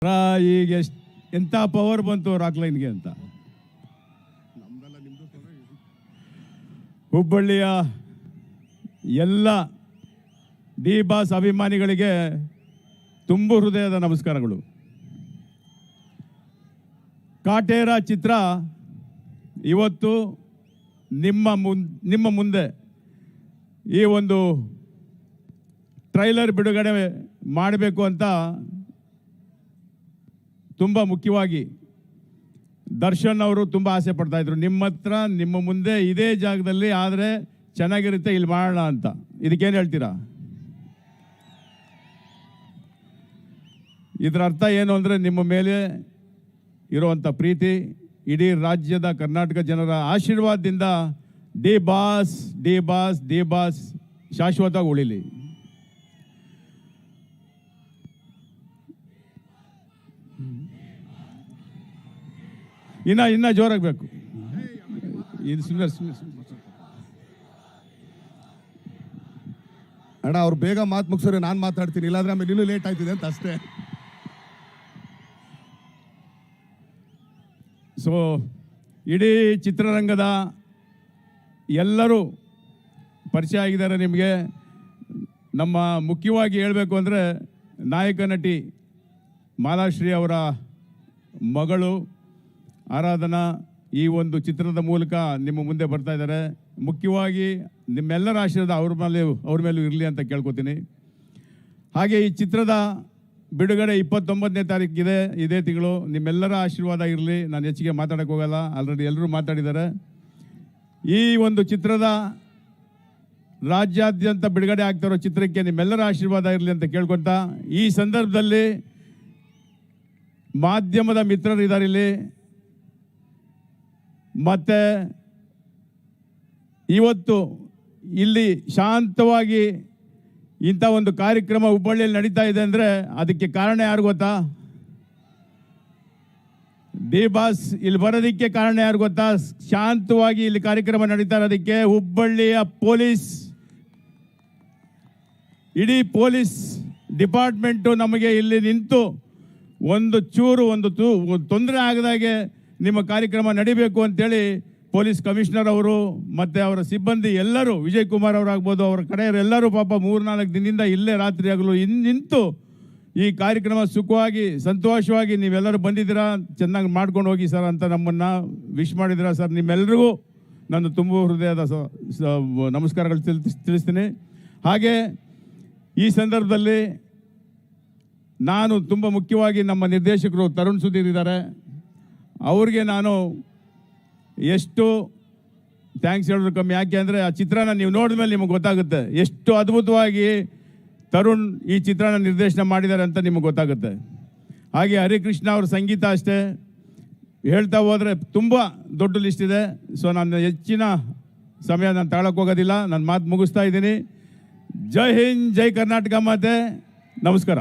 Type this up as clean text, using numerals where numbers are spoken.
ಈಗ ಎಂಥ ಪವರ್ ಬಂತು ರಾಕ್ಲೈನ್ಗೆ ಅಂತ. ಹುಬ್ಬಳ್ಳಿಯ ಎಲ್ಲ ಡಿ ಬಾಸ್ ಅಭಿಮಾನಿಗಳಿಗೆ ತುಂಬು ಹೃದಯದ ನಮಸ್ಕಾರಗಳು. ಕಾಟೇರ ಚಿತ್ರ ಇವತ್ತು ನಿಮ್ಮ ಮುಂದೆ ಈ ಒಂದು ಟ್ರೈಲರ್ ಬಿಡುಗಡೆ ಮಾಡಬೇಕು ಅಂತ ತುಂಬ ಮುಖ್ಯವಾಗಿ ದರ್ಶನ್ ಅವರು ತುಂಬ ಆಸೆ ಪಡ್ತಾಯಿದ್ರು. ನಿಮ್ಮ ಹತ್ರ ನಿಮ್ಮ ಮುಂದೆ ಇದೇ ಜಾಗದಲ್ಲಿ ಆದರೆ ಚೆನ್ನಾಗಿರುತ್ತೆ, ಇಲ್ಲಿ ಮಾಡೋಣ ಅಂತ. ಇದಕ್ಕೇನು ಹೇಳ್ತೀರಾ? ಇದರ ಅರ್ಥ ಏನು ಅಂದರೆ ನಿಮ್ಮ ಮೇಲೆ ಇರುವಂಥ ಪ್ರೀತಿ, ಇಡೀ ರಾಜ್ಯದ ಕರ್ನಾಟಕ ಜನರ ಆಶೀರ್ವಾದದಿಂದ D boss D boss D boss ಶಾಶ್ವತವಾಗಿ ಉಳಿಲಿ. ಇನ್ನ ಜೋರಾಗಬೇಕು. ಇದು ಅಣ್ಣ ಅವ್ರು ಬೇಗ ಮಾತು ಮುಗಿಸೋರೆ ನಾನು ಮಾತಾಡ್ತೀನಿ, ಇಲ್ಲಾಂದ್ರೆ ಆಮೇಲೆ ಇನ್ನೂ ಲೇಟ್ ಆಯ್ತಿದೆ ಅಂತ ಅಷ್ಟೇ. ಸೊ ಇಡೀ ಚಿತ್ರರಂಗದ ಎಲ್ಲರೂ ಪರಿಚಯ ಆಗಿದ್ದಾರೆ ನಿಮಗೆ. ನಮ್ಮ ಮುಖ್ಯವಾಗಿ ಹೇಳಬೇಕು ಅಂದರೆ ನಾಯಕ ನಟಿ ಮಾಲಾಶ್ರೀ ಅವರ ಮಗಳು ಆರಾಧನಾ ಈ ಒಂದು ಚಿತ್ರದ ಮೂಲಕ ನಿಮ್ಮ ಮುಂದೆ ಬರ್ತಾ ಇದ್ದಾರೆ. ಮುಖ್ಯವಾಗಿ ನಿಮ್ಮೆಲ್ಲರ ಆಶೀರ್ವಾದ ಅವ್ರ ಮೇಲೂ ಇರಲಿ ಅಂತ ಕೇಳ್ಕೊತೀನಿ. ಹಾಗೆ ಈ ಚಿತ್ರದ ಬಿಡುಗಡೆ 29ನೇ ತಾರೀಕಿದೆ, ಇದೇ ತಿಂಗಳು. ನಿಮ್ಮೆಲ್ಲರ ಆಶೀರ್ವಾದ ಇರಲಿ. ನಾನು ಹೆಚ್ಚಿಗೆ ಮಾತಾಡೋಕ್ಕೆ ಹೋಗಲ್ಲ, ಆಲ್ರೆಡಿ ಎಲ್ಲರೂ ಮಾತಾಡಿದ್ದಾರೆ. ಈ ಒಂದು ಚಿತ್ರದ ರಾಜ್ಯಾದ್ಯಂತ ಬಿಡುಗಡೆ ಆಗ್ತಿರೋ ಚಿತ್ರಕ್ಕೆ ನಿಮ್ಮೆಲ್ಲರ ಆಶೀರ್ವಾದ ಇರಲಿ ಅಂತ ಕೇಳ್ಕೊತಾ, ಈ ಸಂದರ್ಭದಲ್ಲಿ ಮಾಧ್ಯಮದ ಮಿತ್ರರು ಇದ್ದಾರೆ ಇಲ್ಲಿ. ಮತ್ತು ಇವತ್ತು ಇಲ್ಲಿ ಶಾಂತವಾಗಿ ಇಂಥ ಒಂದು ಕಾರ್ಯಕ್ರಮ ಹುಬ್ಬಳ್ಳಿಯಲ್ಲಿ ನಡೀತಾ ಇದೆ ಅಂದರೆ ಅದಕ್ಕೆ ಕಾರಣ ಯಾರು ಗೊತ್ತಾ? ಡಿ ಬಾಸ್ ಇಲ್ಲಿ ಬರೋದಕ್ಕೆ ಕಾರಣ ಯಾರು ಗೊತ್ತಾ? ಶಾಂತವಾಗಿ ಇಲ್ಲಿ ಕಾರ್ಯಕ್ರಮ ನಡೀತಾ ಇರೋದಕ್ಕೆ ಹುಬ್ಬಳ್ಳಿಯ ಪೊಲೀಸ್, ಇಡೀ ಪೊಲೀಸ್ ಡಿಪಾರ್ಟ್ಮೆಂಟು ನಮಗೆ ಇಲ್ಲಿ ನಿಂತು ಒಂದು ತೊಂದರೆ ಆಗದಾಗೆ ನಿಮ್ಮ ಕಾರ್ಯಕ್ರಮ ನಡಿಬೇಕು ಅಂತೇಳಿ ಪೊಲೀಸ್ ಕಮಿಷನರ್ ಅವರು ಮತ್ತು ಅವರ ಸಿಬ್ಬಂದಿ ಎಲ್ಲರೂ, ವಿಜಯ್ ಕುಮಾರ್ ಅವರಾಗ್ಬೋದು, ಅವರ ಕಡೆಯವರೆಲ್ಲರೂ ಪಾಪ 3-4 ದಿನದಿಂದ ಇಲ್ಲೇ ರಾತ್ರಿ ಆಗಲು ನಿಂತು ಈ ಕಾರ್ಯಕ್ರಮ ಸುಖವಾಗಿ ಸಂತೋಷವಾಗಿ ನೀವೆಲ್ಲರೂ ಬಂದಿದ್ದೀರಾ, ಚೆನ್ನಾಗಿ ಮಾಡ್ಕೊಂಡು ಹೋಗಿ ಸರ್ ಅಂತ ನಮ್ಮನ್ನು ವಿಶ್ ಮಾಡಿದ್ದೀರಾ ಸರ್. ನಿಮ್ಮೆಲ್ಲರಿಗೂ ನಾನು ತುಂಬ ಹೃದಯದ ನಮಸ್ಕಾರಗಳು ತಿಳಿಸ್ತೀನಿ. ಹಾಗೆ ಈ ಸಂದರ್ಭದಲ್ಲಿ ನಾನು ತುಂಬ ಮುಖ್ಯವಾಗಿ ನಮ್ಮ ನಿರ್ದೇಶಕರು ತರುಣ್ ಸುಧೀರ್ ಇದ್ದಾರೆ, ಅವ್ರಿಗೆ ನಾನು ಎಷ್ಟು ಥ್ಯಾಂಕ್ಸ್ ಹೇಳಿದ್ರು ಕಮ್ಮಿ. ಯಾಕೆ ಅಂದರೆ ಆ ಚಿತ್ರನ ನೀವು ನೋಡಿದ ಮೇಲೆ ನಿಮಗೆ ಗೊತ್ತಾಗುತ್ತೆ ಎಷ್ಟು ಅದ್ಭುತವಾಗಿ ತರುಣ್ ಈ ಚಿತ್ರನ ನಿರ್ದೇಶನ ಮಾಡಿದ್ದಾರೆ ಅಂತ ನಿಮಗೆ ಗೊತ್ತಾಗುತ್ತೆ. ಹಾಗೆ ಹರಿಕೃಷ್ಣ ಅವ್ರ ಸಂಗೀತ ಅಷ್ಟೇ, ಹೇಳ್ತಾ ಹೋದರೆ ತುಂಬ ದೊಡ್ಡ ಲಿಸ್ಟ್ ಇದೆ. ಸೊ ನಾನು ಹೆಚ್ಚಿನ ಸಮಯ ನಾನು ತಗೊಳಕ್ಕೆ ಹೋಗೋದಿಲ್ಲ, ನಾನು ಮಾತು ಮುಗಿಸ್ತಾ ಇದ್ದೀನಿ. ಜೈ ಹಿಂದ್, ಜೈ ಕರ್ನಾಟಕ ಮಾತೆ, ನಮಸ್ಕಾರ.